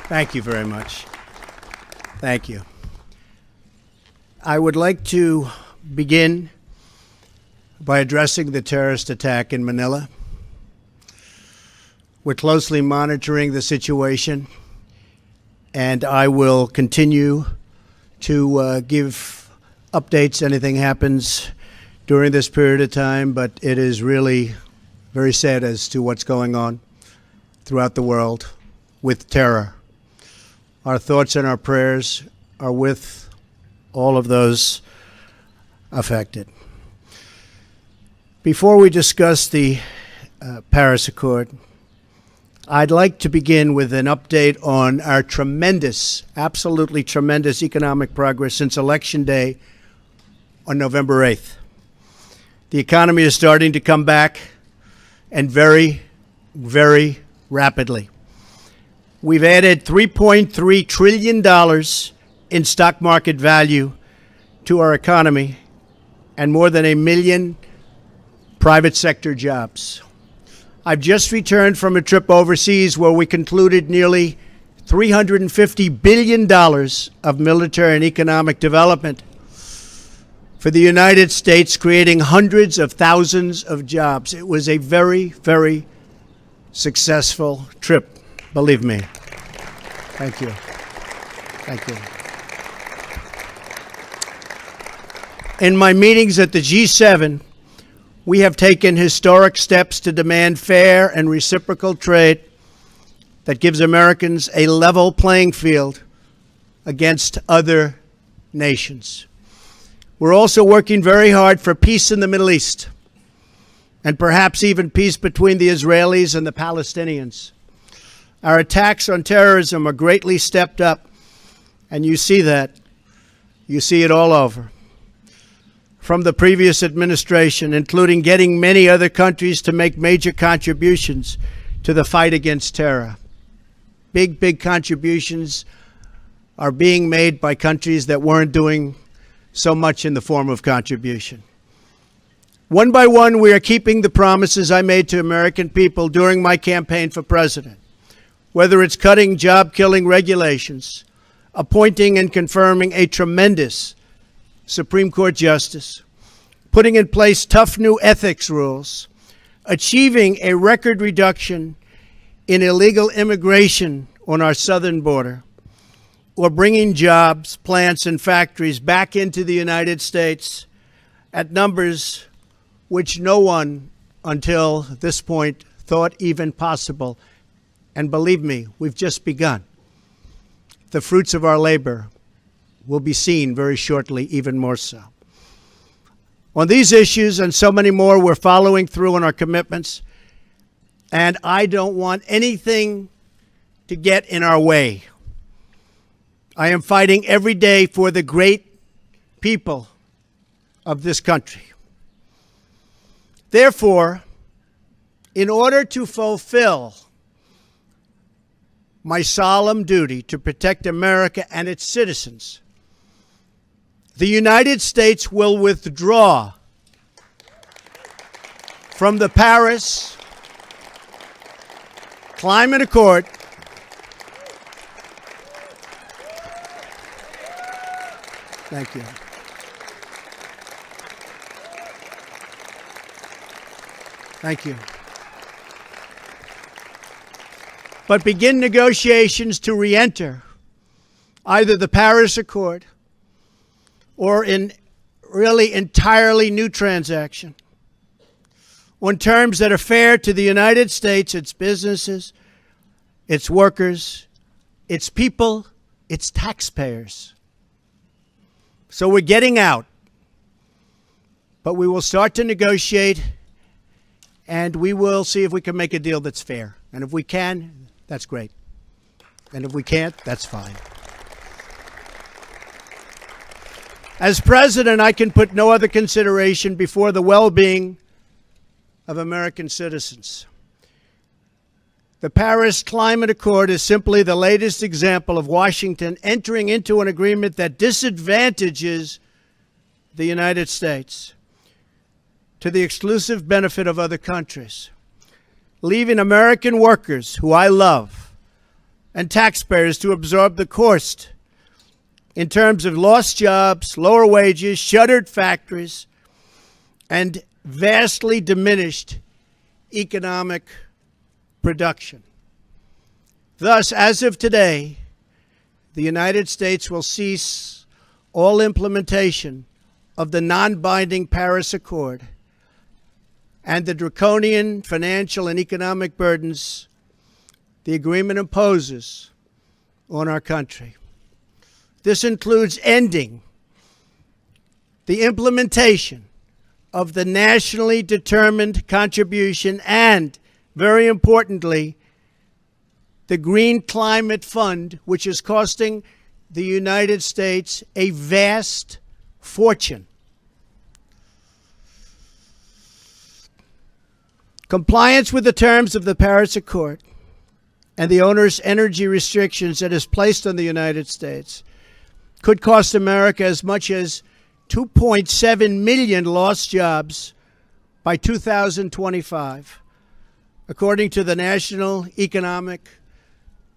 Thank you very much. Thank you. I would like to begin by addressing the terrorist attack in Manila. We're closely monitoring the situation, and I will continue to give updates. Anything happens during this period of time, but it is really very sad as to what's going on throughout the world with terror. Our thoughts and our prayers are with all of those affected. Before we discuss the Paris Accord, I'd like to begin with an update on our tremendous, absolutely tremendous economic progress since Election Day on November 8th. The economy is starting to come back, and very, very rapidly. We've added $3.3 trillion in stock market value to our economy and more than 1 million private sector jobs. I've just returned from a trip overseas where we concluded nearly $350 billion of military and economic development for the United States, creating hundreds of thousands of jobs. It was a very, very successful trip. Believe me. Thank you. Thank you. In my meetings at the G7, we have taken historic steps to demand fair and reciprocal trade that gives Americans a level playing field against other nations. We're also working very hard for peace in the Middle East, and perhaps even peace between the Israelis and the Palestinians. Our attacks on terrorism are greatly stepped up, and you see that. You see it all over. From the previous administration, including getting many other countries to make major contributions to the fight against terror. Big, big contributions are being made by countries that weren't doing so much in the form of contribution. One by one, we are keeping the promises I made to American people during my campaign for president. Whether it's cutting job-killing regulations, appointing and confirming a tremendous Supreme Court justice, putting in place tough new ethics rules, achieving a record reduction in illegal immigration on our southern border, or bringing jobs, plants, and factories back into the United States at numbers which no one until this point thought even possible. And believe me, we've just begun. The fruits of our labor will be seen very shortly, even more so. On these issues and so many more, we're following through on our commitments, and I don't want anything to get in our way. I am fighting every day for the great people of this country. Therefore, in order to fulfill my solemn duty to protect America and its citizens, the United States will withdraw from the Paris Climate Accord Thank you. Thank you. But begin negotiations to re-enter either the Paris Accord or in really entirely new transaction on terms that are fair to the United States, its businesses, its workers, its people, its taxpayers. So we're getting out, but we will start to negotiate, and we will see if we can make a deal that's fair. And if we can, that's great. And if we can't, that's fine. As president, I can put no other consideration before the well-being of American citizens. The Paris Climate Accord is simply the latest example of Washington entering into an agreement that disadvantages the United States to the exclusive benefit of other countries, leaving American workers, who I love, and taxpayers to absorb the cost in terms of lost jobs, lower wages, shuttered factories, and vastly diminished economic production. Thus, as of today, the United States will cease all implementation of the non-binding Paris Accord and the draconian financial and economic burdens the agreement imposes on our country. This includes ending the implementation of the nationally determined contribution and, very importantly, the Green Climate Fund, which is costing the United States a vast fortune. Compliance with the terms of the Paris Accord and the onerous energy restrictions that is placed on the United States could cost America as much as 2.7 million lost jobs by 2025, according to the National Economic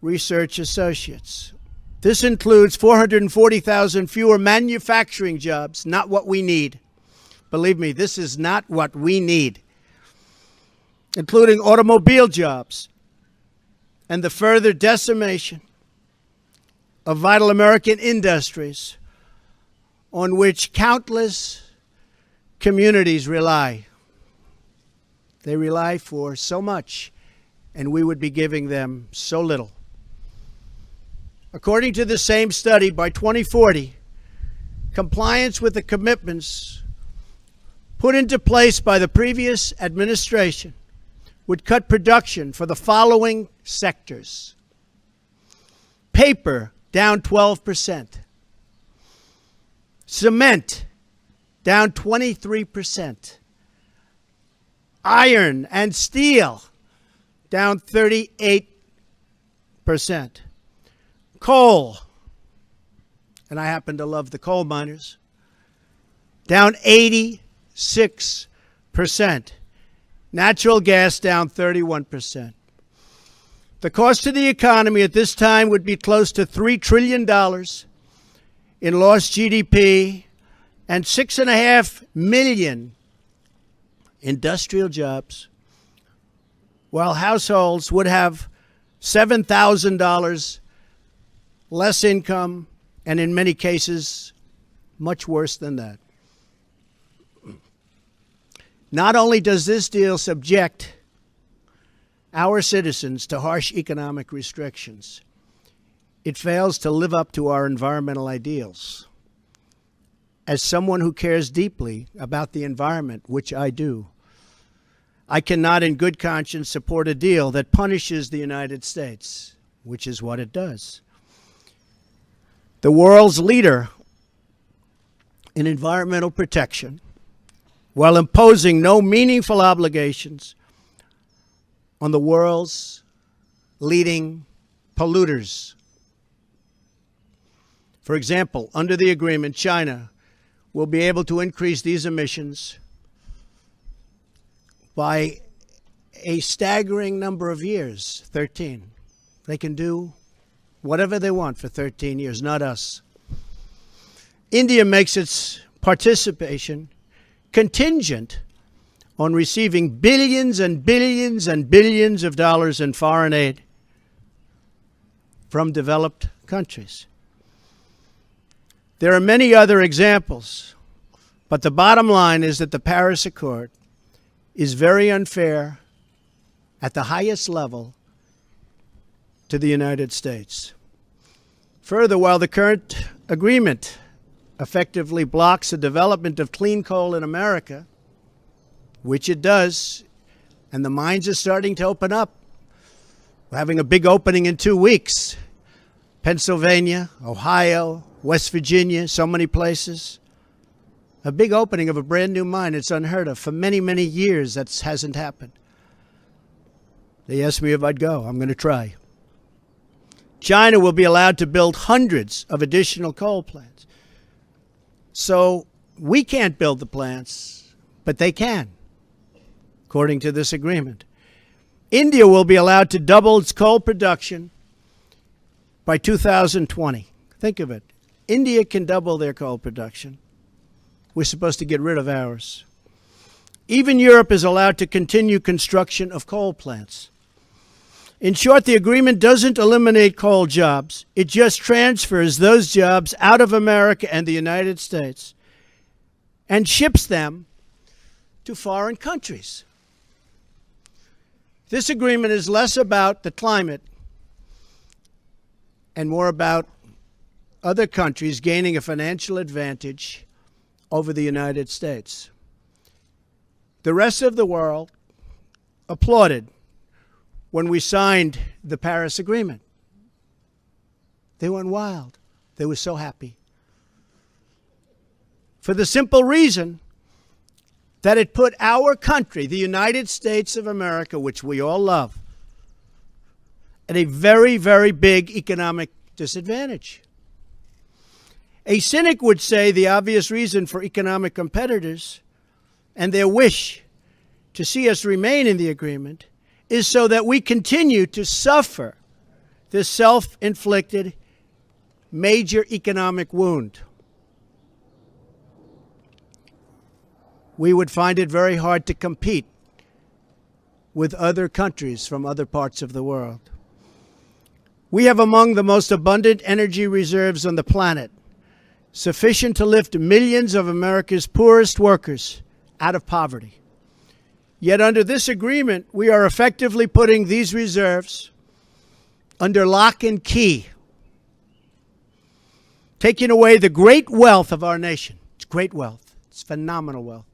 Research Associates. This includes 440,000 fewer manufacturing jobs, not what we need. Believe me, this is not what we need, including automobile jobs, and the further decimation of vital American industries on which countless communities rely. They rely for so much, and we would be giving them so little. According to the same study, by 2040, compliance with the commitments put into place by the previous administration would cut production for the following sectors: paper, down 12%. Cement, down 23%. Iron and steel, down 38%. Coal, and I happen to love the coal miners, down 86%. Natural gas, down 31%. The cost to the economy at this time would be close to $3 trillion in lost GDP and 6.5 million industrial jobs, while households would have $7,000 less income, and in many cases, much worse than that. Not only does this deal subject our citizens to harsh economic restrictions, it fails to live up to our environmental ideals. As someone who cares deeply about the environment, which I do, I cannot in good conscience support a deal that punishes the United States, which is what it does. The world's leader in environmental protection, while imposing no meaningful obligations on the world's leading polluters. For example, under the agreement, China will be able to increase these emissions by a staggering number of years, 13. They can do whatever they want for 13 years, not us. India makes its participation contingent on receiving billions and billions and billions of dollars in foreign aid from developed countries. There are many other examples, but the bottom line is that the Paris Accord is very unfair at the highest level to the United States. Further, while the current agreement effectively blocks the development of clean coal in America, which it does, and the mines are starting to open up. We're having a big opening in 2 weeks. Pennsylvania, Ohio, West Virginia, so many places. A big opening of a brand new mine. It's unheard of. For many, many years, that hasn't happened. They asked me if I'd go. I'm going to try. China will be allowed to build hundreds of additional coal plants. So we can't build the plants, but they can, according to this agreement. India will be allowed to double its coal production by 2020. Think of it. India can double their coal production. We're supposed to get rid of ours. Even Europe is allowed to continue construction of coal plants. In short, the agreement doesn't eliminate coal jobs. It just transfers those jobs out of America and the United States and ships them to foreign countries. This agreement is less about the climate and more about other countries gaining a financial advantage over the United States. The rest of the world applauded when we signed the Paris Agreement. They went wild. They were so happy. For the simple reason that it put our country, the United States of America, which we all love, at a very, very big economic disadvantage. A cynic would say the obvious reason for economic competitors and their wish to see us remain in the agreement is so that we continue to suffer this self-inflicted major economic wound. We would find it very hard to compete with other countries from other parts of the world. We have among the most abundant energy reserves on the planet, sufficient to lift millions of America's poorest workers out of poverty. Yet under this agreement, we are effectively putting these reserves under lock and key, taking away the great wealth of our nation. It's great wealth. It's phenomenal wealth.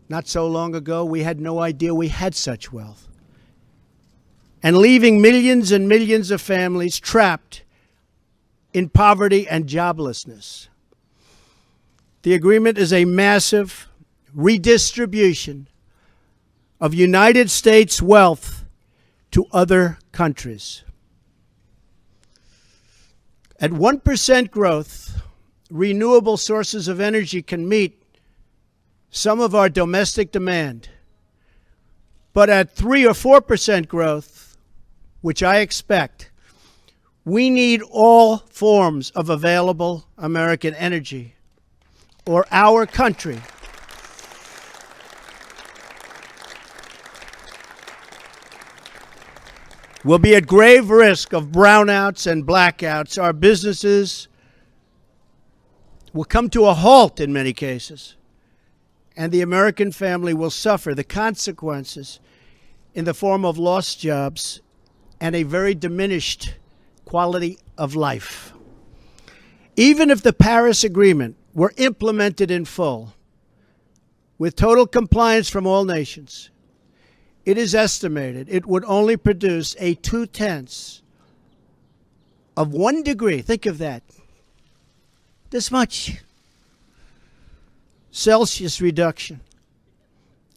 Not so long ago, we had no idea we had such wealth. And leaving millions and millions of families trapped in poverty and joblessness. The agreement is a massive redistribution of United States wealth to other countries. At 1% growth, renewable sources of energy can meet some of our domestic demand. But at 3 or 4% growth, which I expect, we need all forms of available American energy, or our country will be at grave risk of brownouts and blackouts. Our businesses will come to a halt in many cases, and the American family will suffer the consequences in the form of lost jobs and a very diminished quality of life. Even if the Paris Agreement were implemented in full, with total compliance from all nations, it is estimated it would only produce a 0.2 of 1 degree, think of that, this much Celsius reduction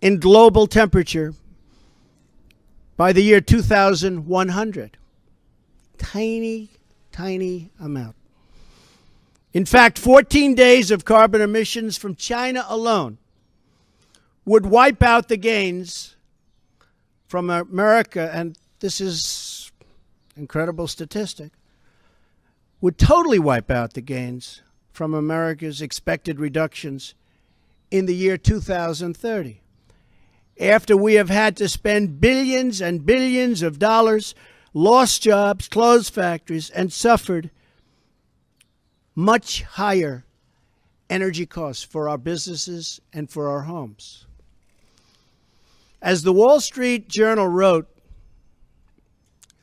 in global temperature by the year 2100. Tiny, tiny amount. In fact, 14 days of carbon emissions from China alone would wipe out the gains from America, and this is an incredible statistic, would totally wipe out the gains from America's expected reductions in the year 2030. After we have had to spend billions and billions of dollars, lost jobs, closed factories, and suffered much higher energy costs for our businesses and for our homes. As the Wall Street Journal wrote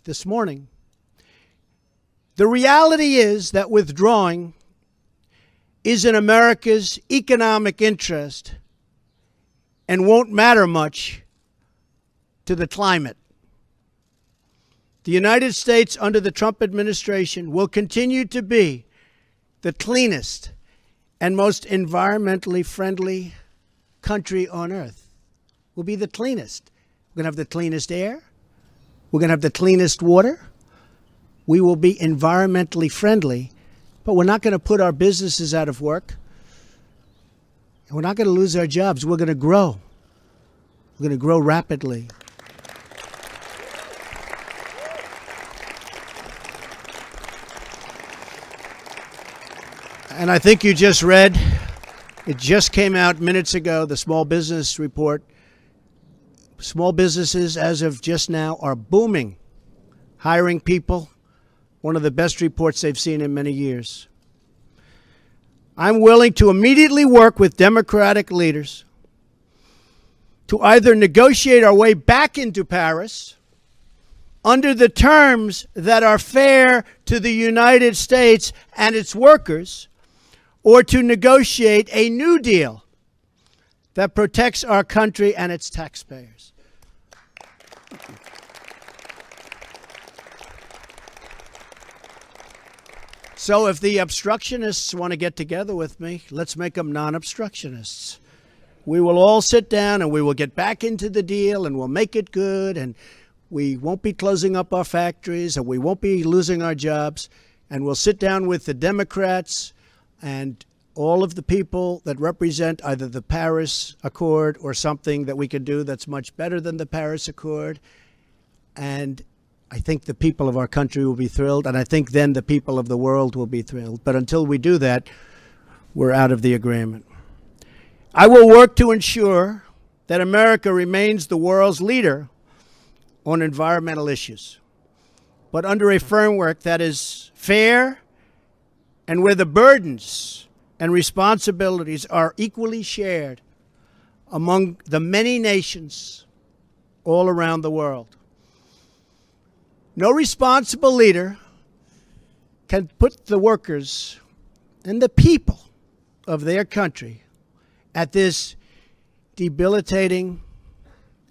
this morning, the reality is that withdrawing is in America's economic interest and won't matter much to the climate. The United States under the Trump administration will continue to be the cleanest and most environmentally friendly country on earth. We'll be the cleanest. We're going to have the cleanest air. We're going to have the cleanest water. We will be environmentally friendly, but we're not going to put our businesses out of work. And we're not going to lose our jobs. We're going to grow. We're going to grow rapidly. And I think you just read, it just came out minutes ago, the Small Business Report. Small businesses, as of just now, are booming, hiring people. One of the best reports they've seen in many years. I'm willing to immediately work with Democratic leaders to either negotiate our way back into Paris under the terms that are fair to the United States and its workers, or to negotiate a new deal that protects our country and its taxpayers. So if the obstructionists want to get together with me, let's make them non-obstructionists. We will all sit down and we will get back into the deal and we'll make it good, and we won't be closing up our factories and we won't be losing our jobs, and we'll sit down with the Democrats and all of the people that represent either the Paris Accord or something that we can do that's much better than the Paris Accord. And I think the people of our country will be thrilled, and I think then the people of the world will be thrilled. But until we do that, we're out of the agreement. I will work to ensure that America remains the world's leader on environmental issues, but under a framework that is fair and where the burdens and responsibilities are equally shared among the many nations all around the world. No responsible leader can put the workers and the people of their country at this debilitating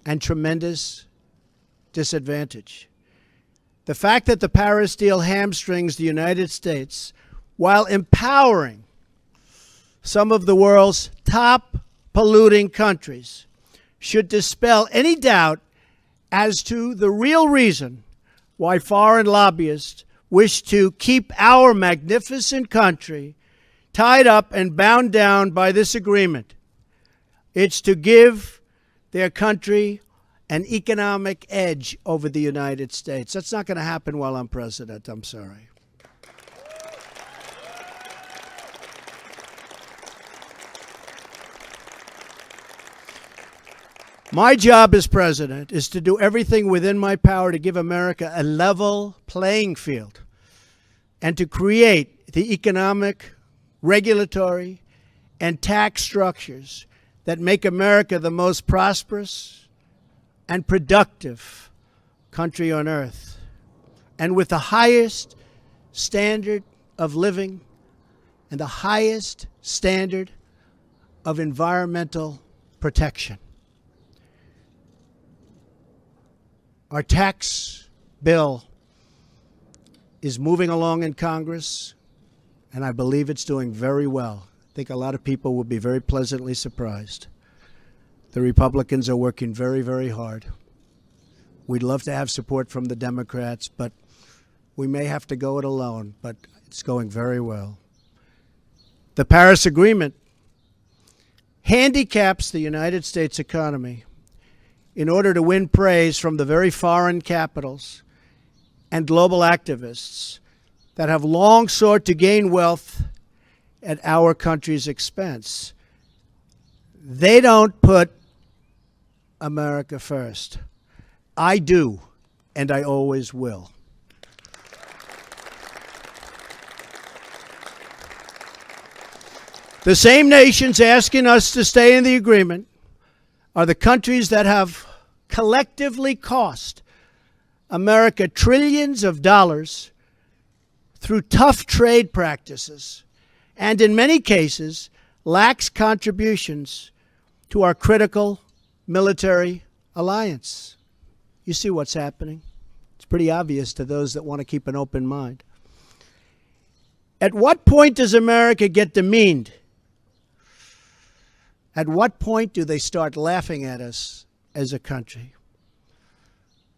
and tremendous disadvantage. The fact that the Paris deal hamstrings the United States while empowering some of the world's top polluting countries should dispel any doubt as to the real reason why foreign lobbyists wish to keep our magnificent country tied up and bound down by this agreement. It's to give their country an economic edge over the United States. That's not going to happen while I'm president. I'm sorry. My job as president is to do everything within my power to give America a level playing field and to create the economic, regulatory, and tax structures that make America the most prosperous and productive country on earth, and with the highest standard of living and the highest standard of environmental protection. Our tax bill is moving along in Congress, and I believe it's doing very well. I think a lot of people will be very pleasantly surprised. The Republicans are working very, very hard. We'd love to have support from the Democrats, but we may have to go it alone, but it's going very well. The Paris Agreement handicaps the United States economy in order to win praise from the very foreign capitals and global activists that have long sought to gain wealth at our country's expense. They don't put America first. I do, and I always will. The same nations asking us to stay in the agreement are the countries that have collectively cost America trillions of dollars through tough trade practices and, in many cases, lax contributions to our critical military alliance. You see what's happening. It's pretty obvious to those that want to keep an open mind. At what point does America get demeaned? At what point do they start laughing at us as a country?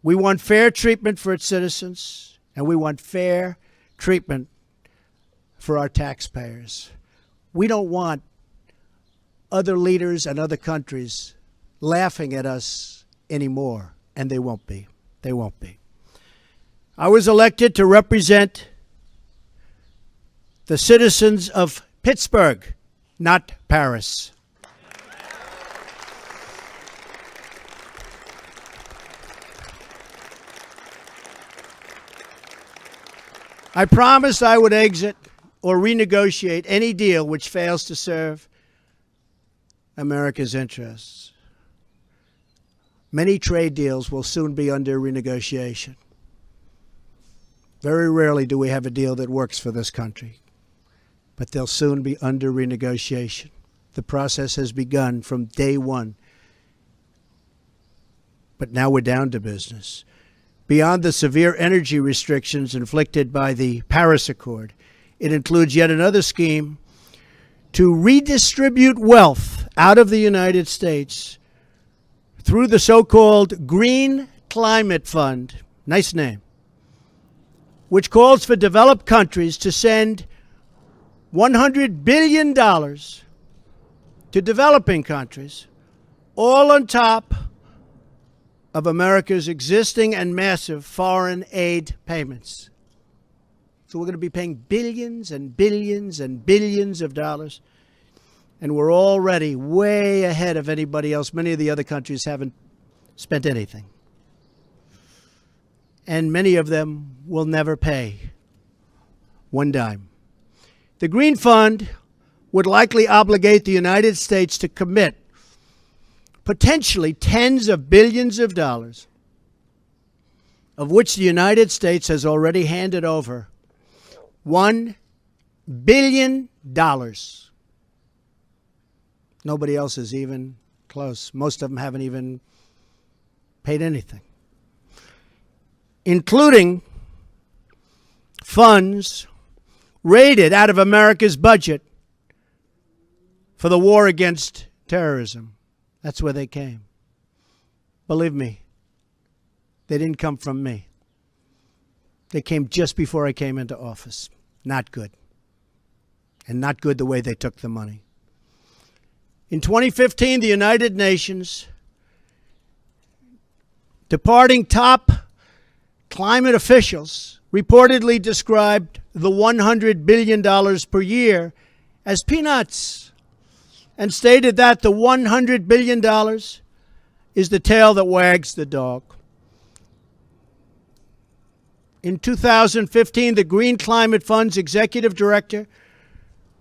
We want fair treatment for its citizens, and we want fair treatment for our taxpayers. We don't want other leaders and other countries laughing at us anymore, and they won't be. They won't be. I was elected to represent the citizens of Pittsburgh, not Paris. I promised I would exit or renegotiate any deal which fails to serve America's interests. Many trade deals will soon be under renegotiation. Very rarely do we have a deal that works for this country, but they'll soon be under renegotiation. The process has begun from day one, but now we're down to business. Beyond the severe energy restrictions inflicted by the Paris Accord, it includes yet another scheme to redistribute wealth out of the United States through the so-called Green Climate Fund, nice name, which calls for developed countries to send $100 billion to developing countries, all on top of America's existing and massive foreign aid payments. So we're going to be paying billions and billions and billions of dollars, and we're already way ahead of anybody else. Many of the other countries haven't spent anything, and many of them will never pay one dime. The Green Fund would likely obligate the United States to commit potentially tens of billions of dollars, of which the United States has already handed over $1 billion. Nobody else is even close. Most of them haven't even paid anything, including funds raided out of America's budget for the war against terrorism. That's where they came. Believe me, they didn't come from me. They came just before I came into office. Not good. And not good the way they took the money. In 2015, the United Nations, departing top climate officials, reportedly described the $100 billion per year as peanuts, and stated that the $100 billion is the tail that wags the dog. In 2015, the Green Climate Fund's executive director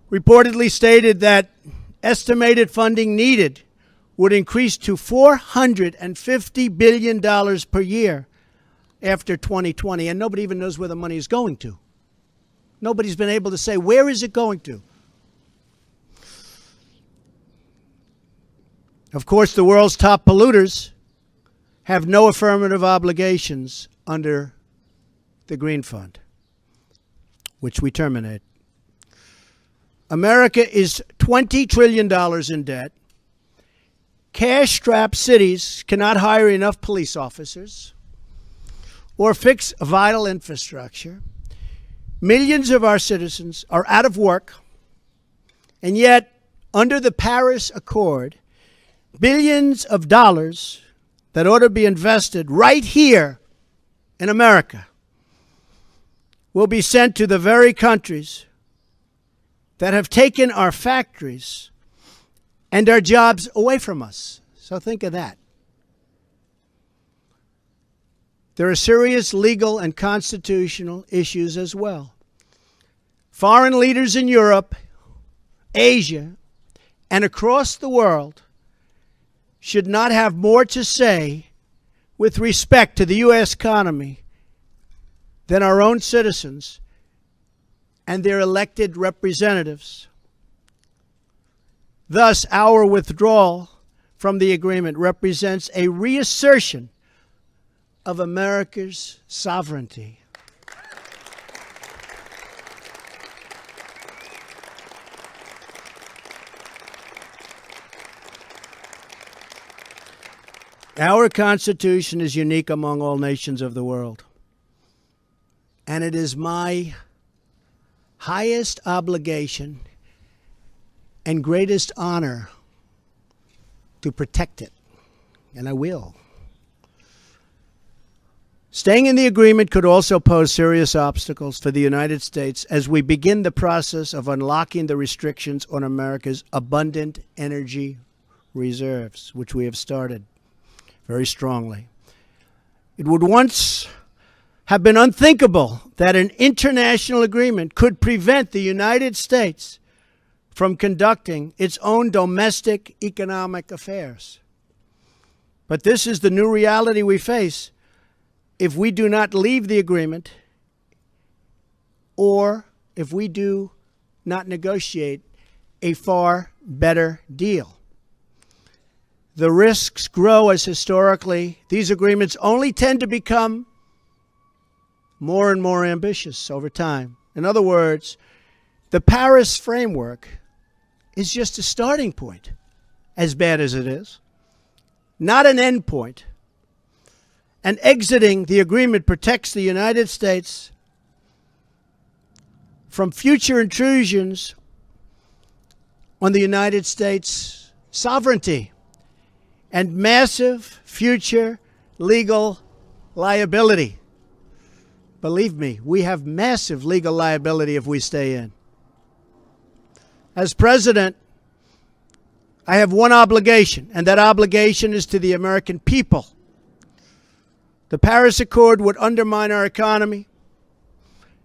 reportedly stated that estimated funding needed would increase to $450 billion per year after 2020, and nobody even knows where the money is going to. Nobody's been able to say, where is it going to? Of course, the world's top polluters have no affirmative obligations under the Green Fund, which we terminate. America is $20 trillion in debt. Cash-strapped cities cannot hire enough police officers or fix vital infrastructure. Millions of our citizens are out of work, and yet, under the Paris Accord, billions of dollars that ought to be invested right here in America will be sent to the very countries that have taken our factories and our jobs away from us. So think of that. There are serious legal and constitutional issues as well. Foreign leaders in Europe, Asia, and across the world should not have more to say with respect to the U.S. economy than our own citizens and their elected representatives. Thus, our withdrawal from the agreement represents a reassertion of America's sovereignty. Our Constitution is unique among all nations of the world, and it is my highest obligation and greatest honor to protect it, and I will. Staying in the agreement could also pose serious obstacles for the United States as we begin the process of unlocking the restrictions on America's abundant energy reserves, which we have started very strongly. It would once have been unthinkable that an international agreement could prevent the United States from conducting its own domestic economic affairs. But this is the new reality we face if we do not leave the agreement or if we do not negotiate a far better deal. The risks grow as historically these agreements only tend to become more and more ambitious over time. In other words, the Paris framework is just a starting point, as bad as it is, not an end point. And exiting the agreement protects the United States from future intrusions on the United States sovereignty and massive future legal liability. Believe me, we have massive legal liability if we stay in. As president, I have one obligation, and that obligation is to the American people. The Paris Accord would undermine our economy,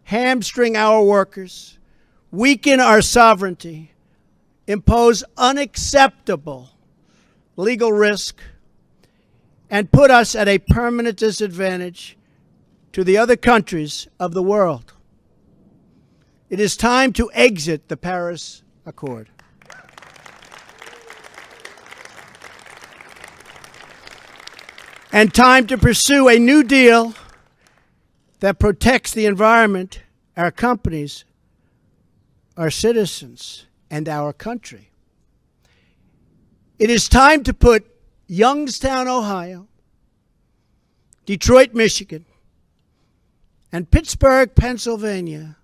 hamstring our workers, weaken our sovereignty, impose unacceptable legal risk, and put us at a permanent disadvantage to the other countries of the world. It is time to exit the Paris Accord. And time to pursue a new deal that protects the environment, our companies, our citizens, and our country. It is time to put Youngstown, Ohio, Detroit, Michigan, and Pittsburgh, Pennsylvania,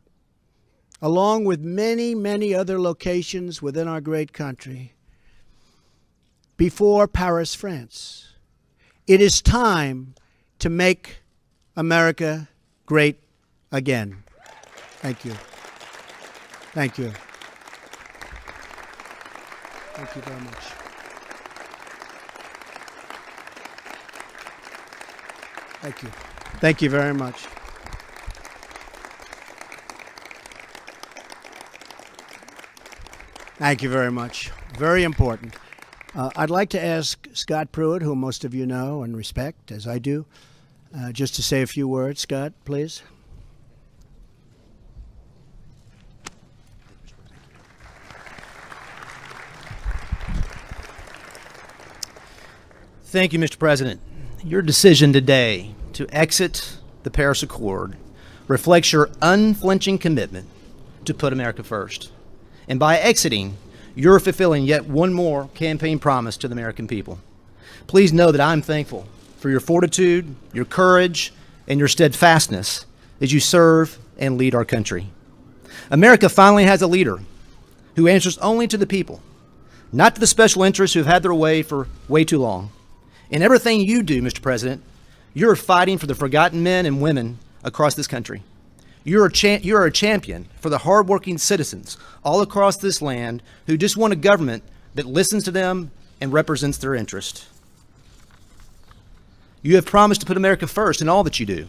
along with many, many other locations within our great country, before Paris, France. It is time to make America great again. Thank you. Thank you. Thank you very much. Thank you. Thank you very much. Thank you very much. Very important. I'd like to ask Scott Pruitt, who most of you know and respect, as I do, just to say a few words. Scott, please. Thank you, Mr. President. Your decision today to exit the Paris Accord reflects your unflinching commitment to put America first. And by exiting, you're fulfilling yet one more campaign promise to the American people. Please know that I'm thankful for your fortitude, your courage, and your steadfastness as you serve and lead our country. America finally has a leader who answers only to the people, not to the special interests who have had their way for way too long. In everything you do, Mr. President, you're fighting for the forgotten men and women across this country. You're a champion for the hardworking citizens all across this land who just want a government that listens to them and represents their interest. You have promised to put America first in all that you do.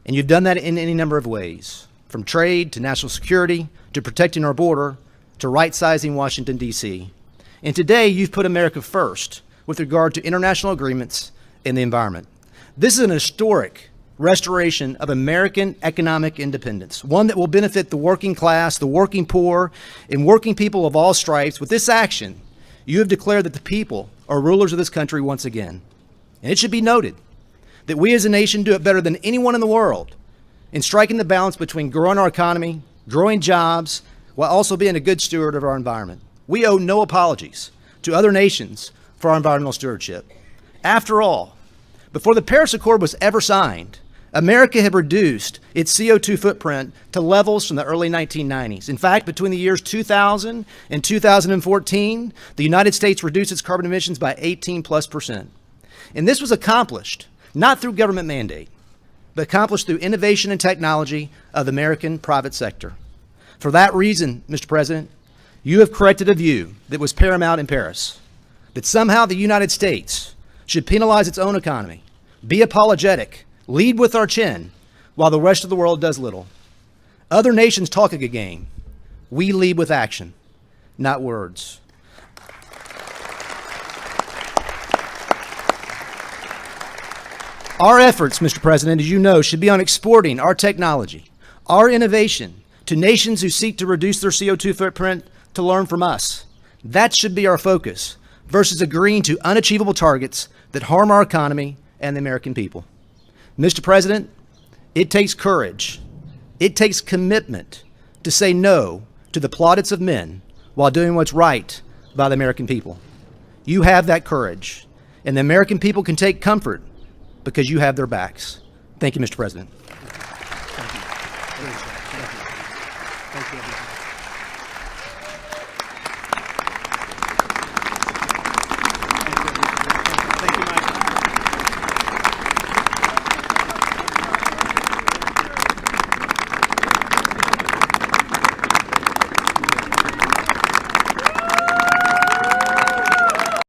And you've done that in any number of ways, from trade to national security to protecting our border to right-sizing Washington, D.C. And today you've put America first with regard to international agreements and the environment. This is an historic restoration of American economic independence, one that will benefit the working class, the working poor, and working people of all stripes. With this action, you have declared that the people are rulers of this country once again. And it should be noted that we as a nation do it better than anyone in the world in striking the balance between growing our economy, growing jobs, while also being a good steward of our environment. We owe no apologies to other nations for our environmental stewardship. After all, before the Paris Accord was ever signed, America had reduced its CO2 footprint to levels from the early 1990s. In fact, between the years 2000 and 2014, the United States reduced its carbon emissions by 18+%. And this was accomplished not through government mandate, but accomplished through innovation and technology of the American private sector. For that reason, Mr. President, you have corrected a view that was paramount in Paris, that somehow the United States should penalize its own economy, be apologetic, lead with our chin, while the rest of the world does little. Other nations talk a good game. We lead with action, not words. Our efforts, Mr. President, as you know, should be on exporting our technology, our innovation, to nations who seek to reduce their CO2 footprint to learn from us. That should be our focus, versus agreeing to unachievable targets that harm our economy and the American people. Mr. President, it takes courage, it takes commitment to say no to the plaudits of men while doing what's right by the American people. You have that courage, and the American people can take comfort because you have their backs. Thank you, Mr. President. Thank you.